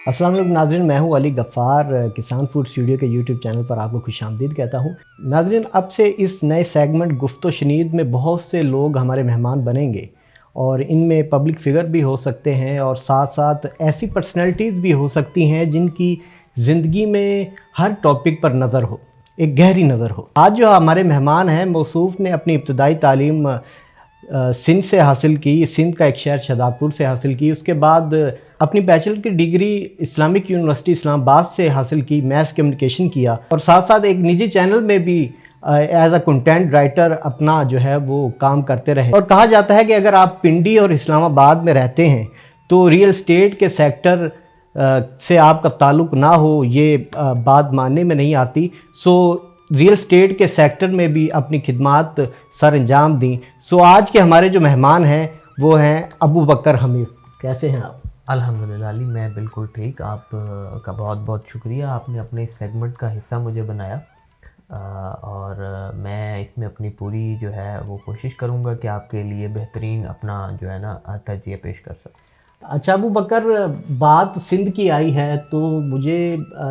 अस्सलाम वालेकुम नाज़रीन, मैं हूं अली गफ़ार। किसान फूड स्टूडियो के यूट्यूब चैनल पर आपको खुशामदीद कहता हूं। नाज़रीन, अब से इस नए सेगमेंट गुफ्तो शनीद में बहुत से लोग हमारे मेहमान बनेंगे और इनमें पब्लिक फ़िगर भी हो सकते हैं और साथ साथ ऐसी पर्सनैलिटीज़ भी हो सकती हैं जिनकी ज़िंदगी में हर टॉपिक पर नज़र हो, एक गहरी नज़र हो। आज जो हमारे मेहमान हैं, मौसूफ़ ने अपनी इब्तदाई तालीम सिंध से हासिल की, सिंध का एक शहर शहदादपुर से हासिल की। उसके बाद अपनी बैचलर की डिग्री इस्लामिक यूनिवर्सिटी इस्लामाबाद से हासिल की, मैस कम्युनिकेशन किया और साथ साथ एक निजी चैनल में भी एज अ कंटेंट राइटर अपना जो है वो काम करते रहे। और कहा जाता है कि अगर आप पिंडी और इस्लामाबाद में रहते हैं तो रियल एस्टेट के सेक्टर से आपका ताल्लुक़ ना हो, ये बात मानने में नहीं आती। सो रियल एस्टेट के सेक्टर में भी अपनी खिदमात सर अंजाम दी। सो आज के हमारे जो मेहमान हैं वो हैं अबू बकर हमीद। कैसे हैं आप? अल्हम्दुलिल्लाह अली, मैं बिल्कुल ठीक। आप का बहुत बहुत शुक्रिया, आपने अपने सेगमेंट का हिस्सा मुझे बनाया और मैं इसमें अपनी पूरी जो है वो कोशिश करूँगा कि आपके लिए बेहतरीन अपना जो है ना तजिया पेश कर सकूँ। अच्छा अबू बकर, बात सिंध की आई है तो मुझे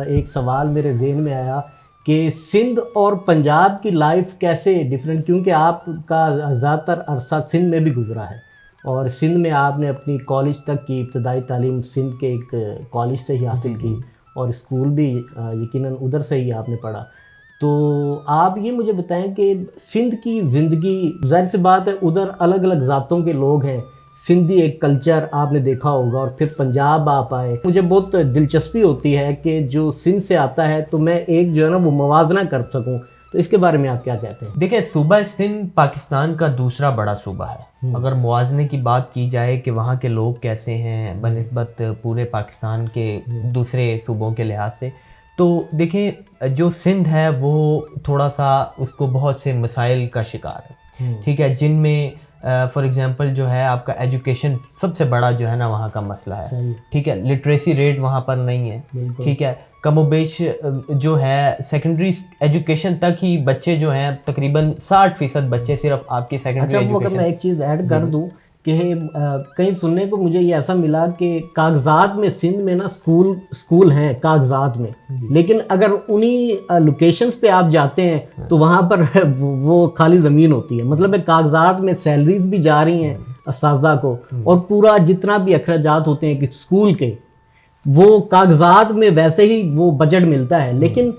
एक सवाल मेरे जहन में आया कि सिंध और पंजाब की लाइफ कैसे डिफरेंट, क्योंकि आपका ज़्यादातर अरसा सिंध में भी गुजरा है और सिंध में आपने अपनी कॉलेज तक की इब्तदाई तालीम सिंध के एक कॉलेज से ही हासिल की और स्कूल भी यकीनन उधर से ही आपने पढ़ा। तो आप ये मुझे बताएं कि सिंध की ज़िंदगी, ज़ाहिर सी बात है उधर अलग अलग ज़ातों के लोग हैं, सिंधी एक कल्चर आपने देखा होगा और फिर पंजाब आप आए। मुझे बहुत दिलचस्पी होती है कि जो सिंध से आता है तो मैं एक जो है ना वो मवाजना कर सकूं, तो इसके बारे में आप क्या कहते हैं? देखिए, सूबा सिंध पाकिस्तान का दूसरा बड़ा सूबा है। अगर मुआवजे की बात की जाए कि वहाँ के लोग कैसे हैं बनिस्बत पूरे पाकिस्तान के दूसरे सूबों के लिहाज से, तो देखिए जो सिंध है वो थोड़ा सा उसको बहुत से मसाइल का शिकार है, ठीक है, जिनमें फॉर एग्जांपल जो है आपका एजुकेशन सबसे बड़ा जो है ना वहाँ का मसला है, ठीक है। लिटरेसी रेट वहाँ पर नहीं है, ठीक है। कमोबेश जो है सेकेंडरी एजुकेशन तक ही बच्चे जो हैं तकरीबन 60% बच्चे सिर्फ आपकी सेकेंडरी एजुकेशन। अगर मैं एक चीज़ ऐड कर दूं कि कहीं सुनने को मुझे ये ऐसा मिला कि कागजात में सिंध में ना स्कूल हैं कागजात में, लेकिन अगर उन्हीं लोकेशंस पे आप जाते हैं तो वहाँ पर वो खाली ज़मीन होती है। मतलब कागजात में सैलरीज भी जा रही हैं असातिज़ा को और पूरा जितना भी अखराजात होते हैं कि स्कूल के, वो कागजात में वैसे ही वो बजट मिलता है, लेकिन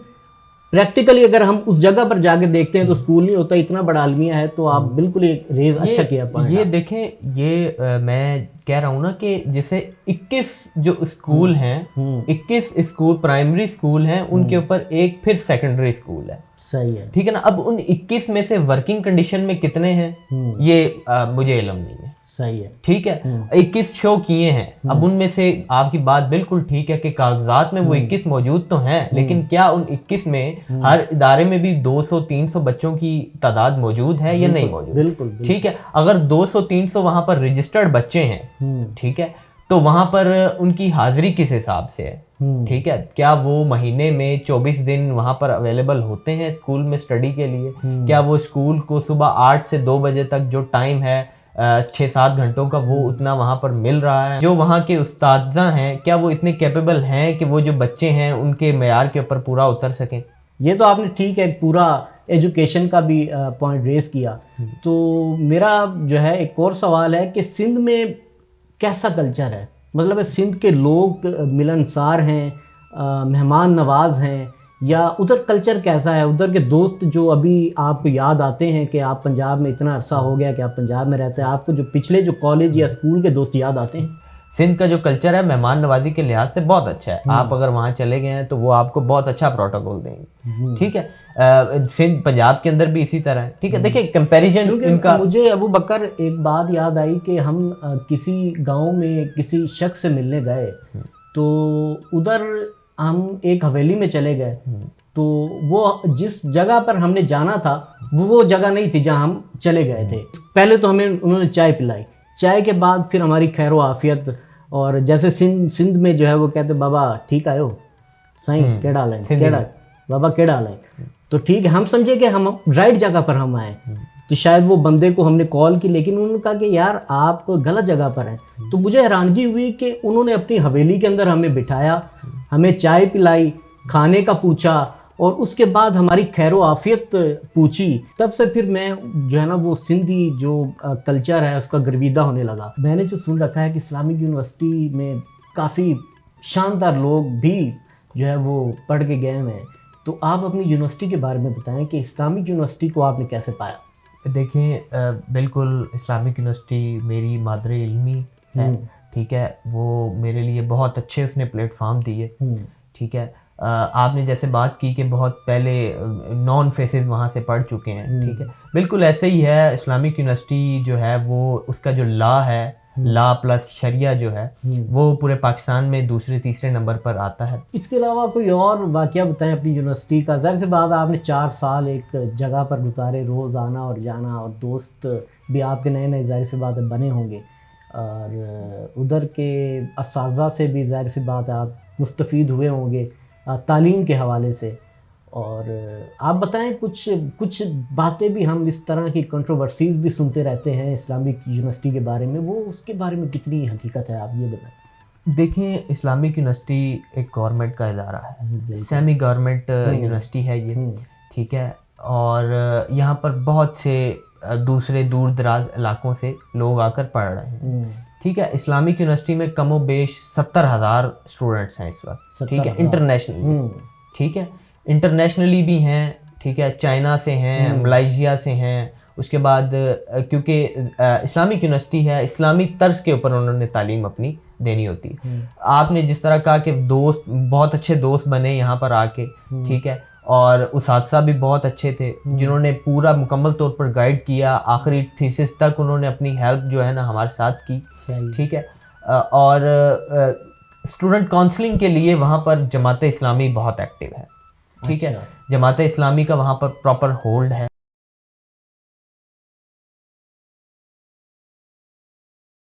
प्रैक्टिकली अगर हम उस जगह पर जाके देखते हैं तो स्कूल नहीं होता। इतना बड़ा अलमिया है, तो आप बिल्कुल एक रेज अच्छा किया पॉइंट। ये देखें, ये मैं कह रहा हूँ ना कि जैसे 21 जो स्कूल हैं, 21 स्कूल प्राइमरी स्कूल हैं, उनके ऊपर एक फिर सेकेंडरी स्कूल है। सही है, ठीक है ना। अब उन 21 में से वर्किंग कंडीशन में कितने हैं ये मुझे इल्म नहीं है। सही है, ठीक है। 21 शो किए हैं। अब उनमें से आपकी बात बिल्कुल ठीक है कि कागजात में वो 21 मौजूद तो हैं, लेकिन क्या उन 21 में हर इदारे में भी 200-300 बच्चों की तादाद मौजूद है या नहीं मौजूद? बिल्कुल। ठीक है। अगर 200-300 वहां पर रजिस्टर्ड बच्चे हैं, ठीक है, तो वहां पर उनकी हाजिरी किस हिसाब से है? ठीक है। क्या वो महीने में 24 दिन वहां पर अवेलेबल होते हैं स्कूल में स्टडी के लिए? क्या वो स्कूल को सुबह 8 से 2 बजे तक जो टाइम है 6-7 घंटों का, वो उतना वहाँ पर मिल रहा है? जो वहाँ के उस्तादा हैं, क्या वो इतने कैपेबल हैं कि वो जो बच्चे हैं उनके मेयार के ऊपर पूरा उतर सकें? ये तो आपने ठीक है पूरा एजुकेशन का भी पॉइंट रेस किया। तो मेरा जो है एक और सवाल है कि सिंध में कैसा कल्चर है? मतलब सिंध के लोग मिलनसार हैं, मेहमान नवाज हैं, या उधर कल्चर कैसा है? उधर के दोस्त जो अभी आपको याद आते हैं कि आप पंजाब में इतना अरसा हो गया कि आप पंजाब में रहते हैं, आपको जो पिछले जो कॉलेज या स्कूल के दोस्त याद आते हैं? सिंध का जो कल्चर है मेहमान नवाजी के लिहाज से बहुत अच्छा है। आप अगर वहाँ चले गए हैं तो वो आपको बहुत अच्छा प्रोटोकॉल देंगे, ठीक है। सिंध पंजाब के अंदर भी इसी तरह है, ठीक है। देखिए कंपैरिजन इनका, मुझे अबू बकर एक बात याद आई कि हम किसी गाँव में किसी शख्स से मिलने गए तो उधर हम एक हवेली में चले गए, तो वो जिस जगह पर हमने जाना था वो जगह नहीं थी जहां हम चले गए थे। पहले तो हमें उन्होंने चाय पिलाई, चाय के बाद फिर हमारी खैर आफियत, और जैसे सिंध में जो है वो कहते बाबा ठीक आयो साईं के डालें, बाबा के डालें, तो ठीक है हम समझे कि हम राइट जगह पर हम आए। तो शायद वो बंदे को हमने कॉल की, लेकिन उन्होंने कहा कि यार आप गलत जगह पर हैं। तो मुझे हैरानगी हुई कि उन्होंने अपनी हवेली के अंदर हमें बिठाया, हमें चाय पिलाई, खाने का पूछा और उसके बाद हमारी खैरो आफियत पूछी। तब से फिर मैं जो है ना वो सिंधी जो कल्चर है उसका गर्विदा होने लगा। मैंने जो सुन रखा है कि इस्लामिक यूनिवर्सिटी में काफ़ी शानदार लोग भी जो है वो पढ़ के गए हैं। तो आप अपनी यूनिवर्सिटी के बारे में बताएं कि इस्लामिक यूनिवर्सिटी को आपने कैसे पाया? देखें, बिल्कुल इस्लामिक यूनिवर्सिटी मेरी मादरे इल्मी है, ठीक है। वो मेरे लिए बहुत अच्छे उसने प्लेटफॉर्म दिए, ठीक है। आपने जैसे बात की कि बहुत पहले नॉन फेसेस वहाँ से पढ़ चुके हैं, ठीक है। बिल्कुल ऐसे ही है। इस्लामिक यूनिवर्सिटी जो है वो उसका जो लॉ है, लॉ प्लस शरिया जो है वो पूरे पाकिस्तान में दूसरे तीसरे नंबर पर आता है। इसके अलावा कोई और वाक़या बताएं अपनी यूनिवर्सिटी का। ज़ाहिर सी बात आपने 4 साल एक जगह पर गुजारे, रोज़ आना और जाना, और दोस्त भी आपके नए नए ज़ाहिर सी बात बने होंगे, और उधर के असातिज़ा से भी ज़ाहिर सी बात आप मुस्तफ़ीद हुए होंगे तालीम के हवाले से। और आप बताएं कुछ बातें भी, हम इस तरह की कंट्रोवर्सीज़ भी सुनते रहते हैं इस्लामिक यूनिवर्सिटी के बारे में, वो उसके बारे में कितनी हकीकत है, आप ये बताएं। देखें, इस्लामिक यूनिवर्सिटी एक गवर्नमेंट का इदारा है, सेमी गवर्नमेंट यूनिवर्सिटी है ये, ठीक है। और यहाँ पर बहुत से दूसरे दूर दराज इलाकों से लोग आकर पढ़ रहे हैं, ठीक है। इस्लामिक यूनिवर्सिटी में कमो बेश 70,000 स्टूडेंट्स हैं इस वक्त, ठीक है, इंटरनेशनली, ठीक है। इंटरनेशनली भी हैं, ठीक है, चाइना से हैं, मलाइशिया से हैं। उसके बाद क्योंकि इस्लामिक यूनिवर्सिटी है, इस्लामी तर्ज के ऊपर उन्होंने तालीम अपनी देनी होती है। आपने जिस तरह कहा कि दोस्त, बहुत अच्छे दोस्त बने यहाँ पर आके, ठीक है, और उस्ताद भी बहुत अच्छे थे जिन्होंने पूरा मुकम्मल तौर पर गाइड किया, आखिरी थीसिस तक उन्होंने अपनी हेल्प जो है ना हमारे साथ की, ठीक है। और स्टूडेंट काउंसलिंग के लिए वहाँ पर जमात इस्लामी बहुत एक्टिव है, ठीक है। जमात इस्लामी का वहाँ पर प्रॉपर होल्ड है।